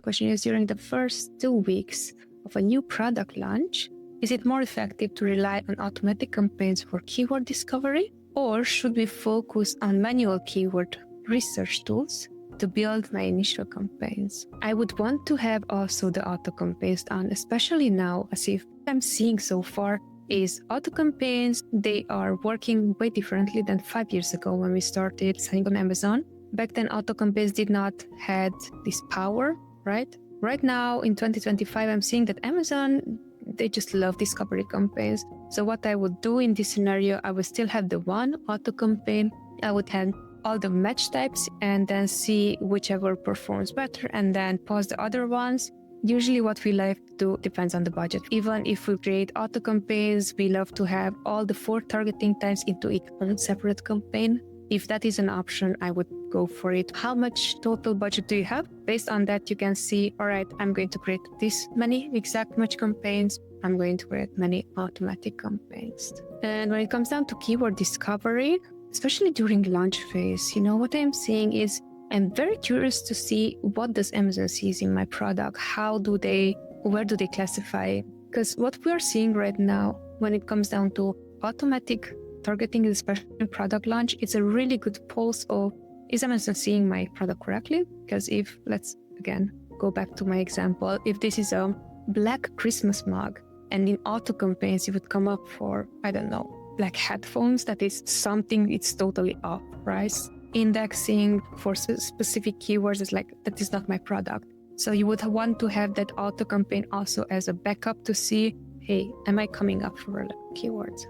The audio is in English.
question is, during the first 2 weeks of a new product launch, is it more effective to rely on automatic campaigns for keyword discovery, or should we focus on manual keyword research tools to build my initial campaigns? I would want to have also the auto campaigns done, especially now, as if I'm seeing so far is auto campaigns, they are working way differently than 5 years ago when we started selling on Amazon. Back then, auto campaigns did not had this power, right? Right now in 2025, I'm seeing that Amazon, they just love discovery campaigns. So what I would do in this scenario, I would still have the one auto campaign. I would have all the match types and then see whichever performs better and then pause the other ones. Usually what we like to do depends on the budget. Even if we create auto campaigns, we love to have all the 4 targeting types into each own separate campaign. If that is an option, I would go for it. How much total budget do you have? Based on that, you can see, all right, I'm going to create this many exact match campaigns. I'm going to create many automatic campaigns. And when it comes down to keyword discovery, especially during launch phase, what I'm seeing is I'm very curious to see what does Amazon sees in my product. Where do they classify? Because what we are seeing right now, when it comes down to automatic targeting, especially in product launch, it's a really good pulse of, is Amazon seeing my product correctly? Because if, let's again go back to my example, if this is a black Christmas mug and in auto campaigns, it would come up for, I don't know, black headphones, that is something, it's totally off, right? Indexing for specific keywords is like, that is not my product. So you would want to have that auto campaign also as a backup to see, hey, am I coming up for keywords?